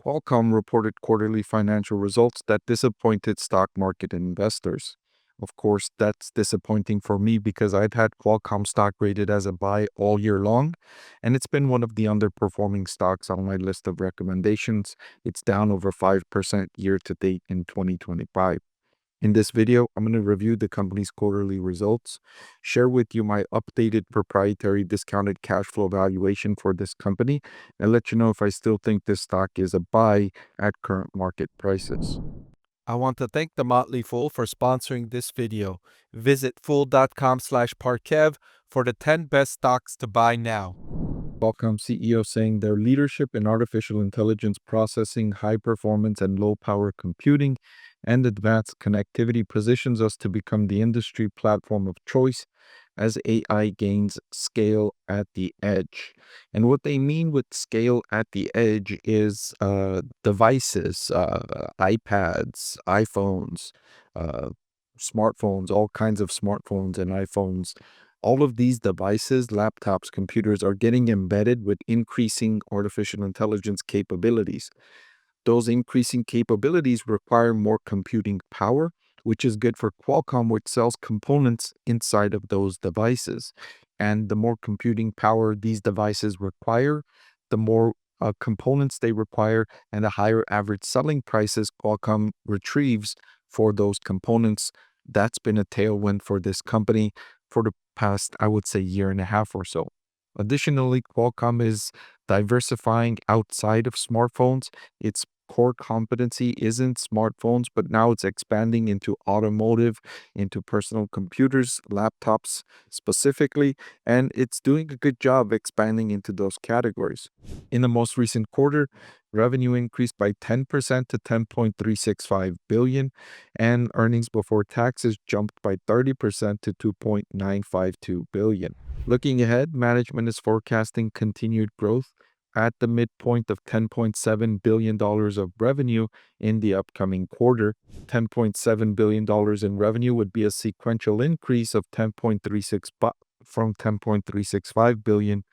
Qualcomm reported quarterly financial results that disappointed stock market investors. Of course, that's disappointing for me because I've had Qualcomm stock rated as a buy all year long, and it's been one of the underperforming stocks on my list of recommendations. It's down over 5% year to date in 2025. In this video, I'm going to review the company's quarterly results, share with you my updated proprietary discounted cash flow valuation for this company, and let you know if I still think this stock is a buy at current market prices. I want to thank the Motley Fool for sponsoring this video. Visit fool.com/parkev for the 10 best stocks to buy now. Qualcomm CEO saying their leadership in artificial intelligence processing, high performance and low power computing, and advanced connectivity positions us to become the industry platform of choice as AI gains scale at the edge. And what they mean with scale at the edge is devices, iPads, iPhones, uh, smartphones, all kinds of smartphones and iPhones. All of these devices, laptops, computers are getting embedded with increasing artificial intelligence capabilities. Those increasing capabilities require more computing power, which is good for Qualcomm, which sells components inside of those devices. And the more computing power these devices require, the more components they require, and the higher average selling prices Qualcomm retrieves for those components. That's been a tailwind for this company for the past, I would say, year and a half or so. Additionally, Qualcomm is diversifying outside of smartphones. Its core competency isn't smartphones, but now it's expanding into automotive, into personal computers, laptops specifically, and it's doing a good job expanding into those categories. In the most recent quarter, revenue increased by 10% to 10.365 billion, and earnings before taxes jumped by 30% to 2.952 billion. Looking ahead, management is forecasting continued growth at the midpoint of $10.7 billion of revenue in the upcoming quarter. $10.7 billion in revenue would be a sequential increase of 10.36 from 10.365 billion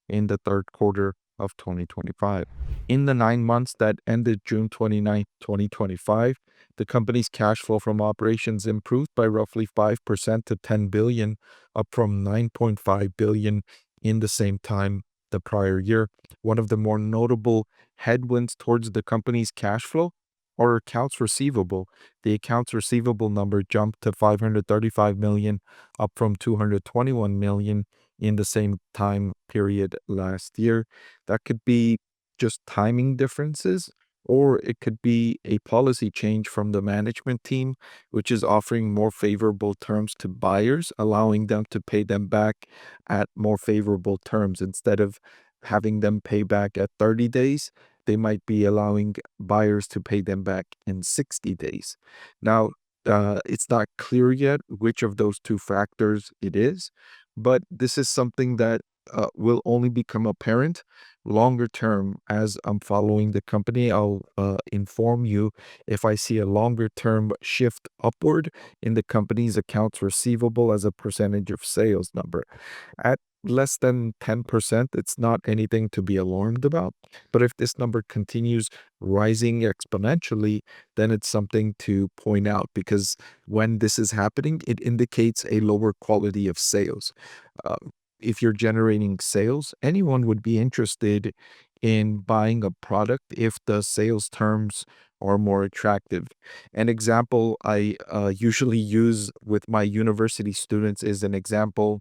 in the third quarter of 2025. In the 9 months that ended June 29, 2025, the company's cash flow from operations improved by roughly 5% to 10 billion, up from 9.5 billion in the same time the prior year. One of the more notable headwinds towards the company's cash flow are accounts receivable. The accounts receivable number jumped to 535 million, up from 221 million in the same time period last year. That could be just timing differences, or it could be a policy change from the management team, which is offering more favorable terms to buyers, allowing them to pay them back at more favorable terms. Instead of having them pay back at 30 days, they might be allowing buyers to pay them back in 60 days. Now, it's not clear yet which of those two factors it is, but this is something that will only become apparent longer term as I'm following the company. I'll inform you if I see a longer term shift upward in the company's accounts receivable as a percentage of sales number. At less than 10%, it's not anything to be alarmed about. But if this number continues rising exponentially, then it's something to point out, because when this is happening, it indicates a lower quality of sales. Uh, if you're generating sales, anyone would be interested in buying a product if the sales terms are more attractive. An example I usually use with my university students is an example.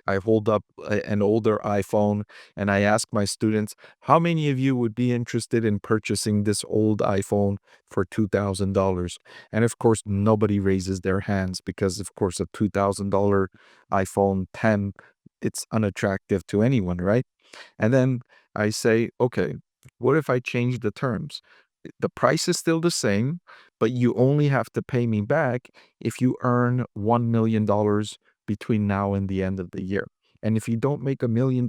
I hold up an older iPhone and I ask my students, how many of you would be interested in purchasing this old iPhone for $2,000? And of course, nobody raises their hands because, of course, a $2,000 iPhone 10, it's unattractive to anyone, right? And then I say, okay, what if I change the terms? The price is still the same, but you only have to pay me back if you earn $1 million between now and the end of the year. And if you don't make $1 million,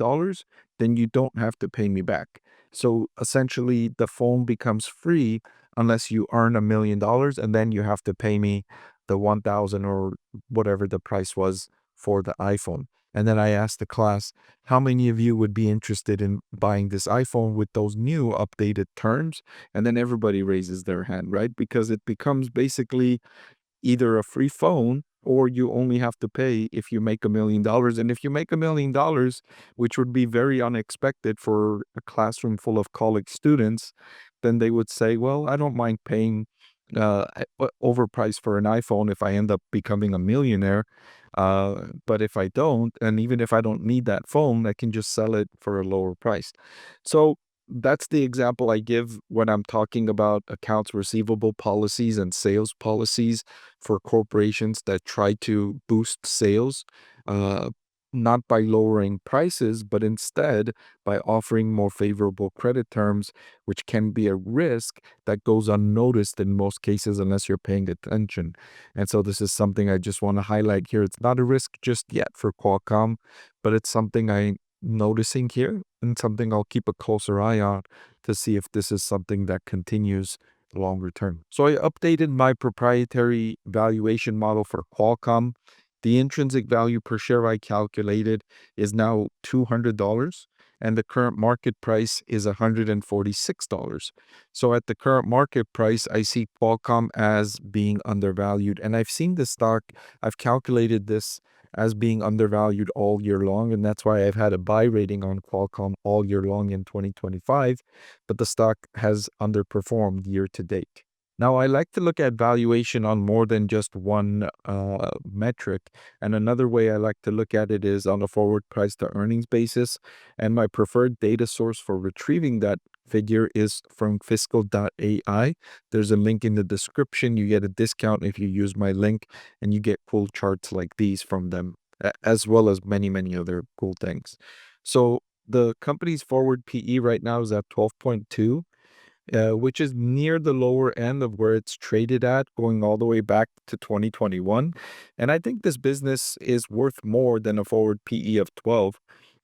then you don't have to pay me back. So essentially, the phone becomes free unless you earn $1 million, and then you have to pay me the 1,000 or whatever the price was for the iPhone. And then I asked the class, how many of you would be interested in buying this iPhone with those new updated terms? And then everybody raises their hand, right? Because it becomes basically either a free phone or you only have to pay if you make $1 million. And if you make $1 million, which would be very unexpected for a classroom full of college students, then they would say, well, I don't mind paying overpriced for an iPhone if I end up becoming a millionaire. But if I don't, and even if I don't need that phone, I can just sell it for a lower price. So that's the example I give when I'm talking about accounts receivable policies and sales policies for corporations that try to boost sales, uh, not by lowering prices, but instead by offering more favorable credit terms, which can be a risk that goes unnoticed in most cases unless you're paying attention. And so this is something I just want to highlight here. It's not a risk just yet for Qualcomm, but it's something I'm noticing here and something I'll keep a closer eye on to see if this is something that continues longer term. So I updated my proprietary valuation model for Qualcomm. The intrinsic value per share I calculated is now $200, and the current market price is $146. So at the current market price, I see Qualcomm as being undervalued. And I've seen this stock, I've calculated this as being undervalued all year long, and that's why I've had a buy rating on Qualcomm all year long in 2025, but the stock has underperformed year to date. Now, I like to look at valuation on more than just one metric. And another way I like to look at it is on a forward price to earnings basis. And my preferred data source for retrieving that figure is from fiscal.ai. There's a link in the description. You get a discount if you use my link, and you get cool charts like these from them, as well as many, many other cool things. So the company's forward PE right now is at 12.2, which is near the lower end of where it's traded at, going all the way back to 2021. And I think this business is worth more than a forward PE of 12.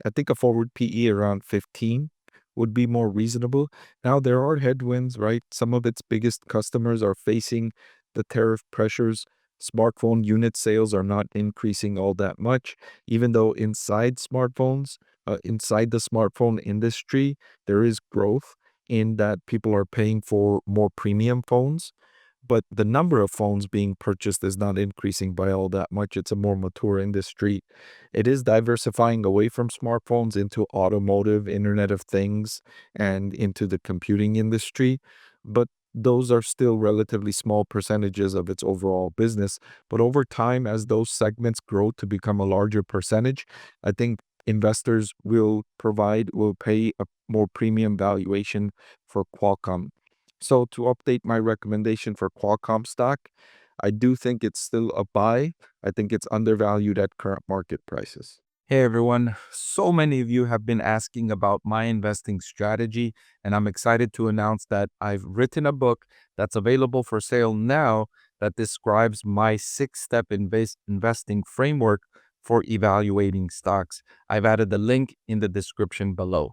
I think a forward PE around 15 would be more reasonable. Now, there are headwinds, right? Some of its biggest customers are facing the tariff pressures. Smartphone unit sales are not increasing all that much, even though inside the smartphone industry, there is growth in that people are paying for more premium phones, but the number of phones being purchased is not increasing by all that much. It's a more mature industry. It is diversifying away from smartphones into automotive, Internet of Things, and into the computing industry, but those are still relatively small percentages of its overall business. But over time, as those segments grow to become a larger percentage, I think investors will pay a more premium valuation for Qualcomm. So to update my recommendation for Qualcomm stock, I do think it's still a buy. I think it's undervalued at current market prices. Hey everyone, so many of you have been asking about my investing strategy, and I'm excited to announce that I've written a book that's available for sale now that describes my 6-step investing framework for evaluating stocks. I've added the link in the description below.